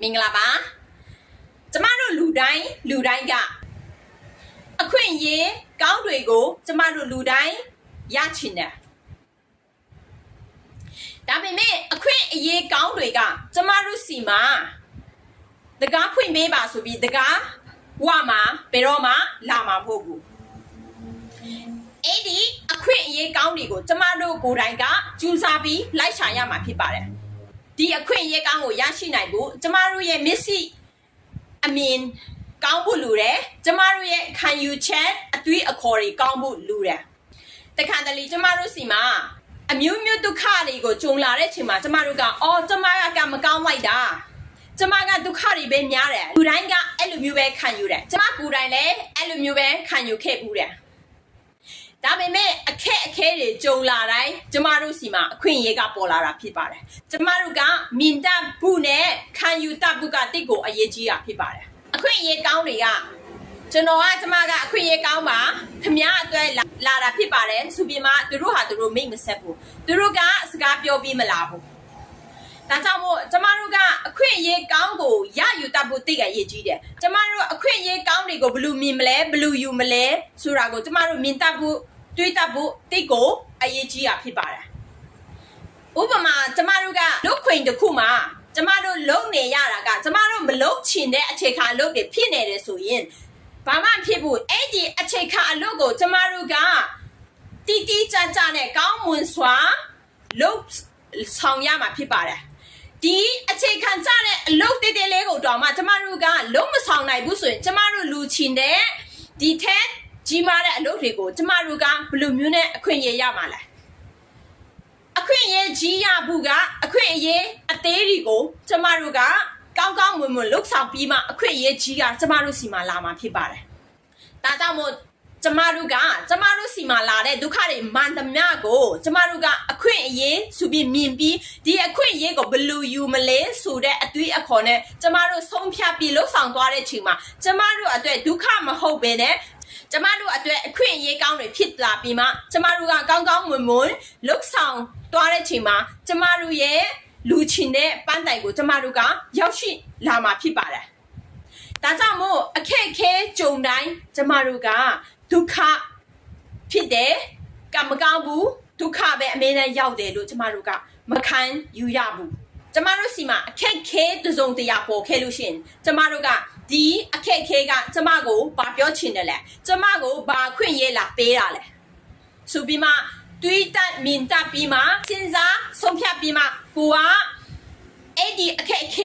မင်္ဂလာပါကျမတို့လူတိုင်းကအခွင့်အရေးကောင်းတွေကိုကျမတို့လူတိုင်းရချင်တယ်ဒါပေမဲ့အခွင့်အရေးကောင်းတွေကကျမတို့စီမှာတကားဖွင့်ပေးပါဆိုပြီးတကားဝမှာဘယ်တော့မှလာမှာမဟုတ်ဘူးအဲ့ဒီအခွင့်အရေးကောင်းတွေကိုကျမတို့ကိုယ်တိုင်ကကြိုးစားပြီးလိုက်ရှာရမှာဖြစ်ပါတယ်ဒီအခွင့်အရေးကောင်းကိုရရှိနိုင်ဖို့ကျမတို့ရဲ့မျက်စိအမြင်ကောင်းဖို့လိုတယ်ကျမတို့ရဲ့ခံယူချက်အတွေးအခေါ်တွေကောင်းဖို့လိုတယ်တခါတလေကျမတို့စီမှာအမျိုးမျိုးဒုက္ခတွေကိုကြုံလာတဲ့အချိန်မှာကျမတို့ကအော်ကျမကမကောင်းလိုက်တာကျမကဒုက္ခတွေပဲများတယ်လူတိုင်းကအဲ့လိုမျိုးပဲခံယူတယ်ကျမကိုယ်တိုင်လည်းအဲ့လိုမျိုးပဲခံယူခဲ့ဘူးတယ်ဒါပေမဲ့အခက်အခဲတွေကြုံလာတိုင်းကျမတို့စီမှာအခွင့်အရေးကပေါ်လာတာဖြစ်ပါတယ်ကျမတို့ကမြင်တတ်ဖို့နဲ့ခံယူတတ်ဖို့ကတိတ်ကိုအရေးကြီးတာဖြစ်ပါတယ်အခွင့်အရေးကောင်းတွေကကျမကအခွင့်အရေးကောင်းပါခမည်းအတွက်လာတာဖြစ်ပါတယ်ဆိုပြီးမှသူတို့မိတ်မဆက်ဘူးသူတို့ကစကားပြောပြီးမလာဘူးဒါကြောင့်မို့ကျမတို့ကအခွင့်အရေးကောင်းကိုရယူတတ်ဖို့တိတ်ကအရေးကြီးတယ်ကျမတို့အခွင့်အရေးကောင်းတွေကိုဘယ်လိုမြင်မလဲဘယ်လိုယူမလဲဆိုတာကိုကျမတို့မြင်တတ်ဖို့တွေးတတ်ဖို့တိတ်ကိုအရေးကြီးတာဖြစ်ပါတယ်ဥပမာကျမတို့ကလုတ်ခွင်တစ်ခုမှာကျမတို့လုံနေရတာကကျမတို့မလုံချင်တဲ့အခြေခံအလုပ်တွေဖြစ်နေတယ်ဆိုရင်ဘာမှဖြစ်ဘူးအဲ့ဒီအခြေခံအလုပ်ကိုကျမတို့ကတီးကြနဲ့ကောင်းမွန်စွာလုပ်ဆောင်ရမှာဖြစ်ပါတယ်ဒီအခြေခံကြတဲ့အလုပ်တည်လေးကိုတော့မှကျမတို့ကလုံးမဆောင်နိုင်ဘူးဆိုရင်ကျမတို့လူချင်တဲ့ဒီထက်ကြီးမားတဲ့အလုပ်တွေကိုကျမတို့ကဘယ်လိုမျိုးနဲ့အခွင့်အရေးရမှာလဲအခွင့်အရေးကြီးရဖို့ကအခွင့်အရေးအသေးတွေကိုကျမတို့ကကောင်းမွန်လုပ်ဆောင်ပြီးမှအခွင့်အရေးကြီးကကျမတို့စီမှာလာမှာဖြစ်ပါတယ်ဒါကြောင့်မို့ကျမတို့စီမှာလာတဲ့ဒုက္ခတွေမှန်သမျှကိုကျမတို့ကအခွင့်အရေးဆိုပြီးမြင်ပြီးဒီအခွင့်အရေးကိုဘယ်လိုယူမလဲဆိုတဲ့အတွေးအခေါ်နဲ့ကျမတို့ဆုံးဖြတ်ပြီးလှုပ်ဆောင်သွားတဲ့ချိန်မှာကျမတို့အတွက်ဒုက္ခမဟုတ်ဘဲနဲ့ကျမတို့အတွက်အခွင့်အရေးကောင်းတွေဖြစ်လာပြီးမှကျမတို့ကကောင်းမွန်လှုပ်ဆောင်သွားတဲ့ချိန်မှာကျမတို့ရဲ့လူချင်တဲ့ပန်းတိုင်ကိုကျမတို့ကရောက်ရှိလာမှာဖြစ်ပါတယ်ဒါကြောင့်မို့အခက်အခဲကြုံတိုင်းကျမတို့ကဒုက္ခဖြစ်တယ်ကံမကောင်းဘူးဒုက္ခပဲအမြဲတမ်းရောက်တယ်လို့ကျမတို့ကမခံယူရဘူးကျမတို့စီမှာအခက်အခဲတစုံတရာပေါ်ခဲ့လို့ရှိရင်ကျမတို့ကဒီအခက်အခဲကကျမကိုဘာပြောချင်တယ်လဲကျမကိုဘာခွင့်ရလာပေးတာလဲဆိုပြီးမှတွေးတတ်မြင်တတ်ပြီးမှစဉ်းစားဆုံးဖြတ်ပြီးမှကိုကအဲ့ဒီအခက်အခဲ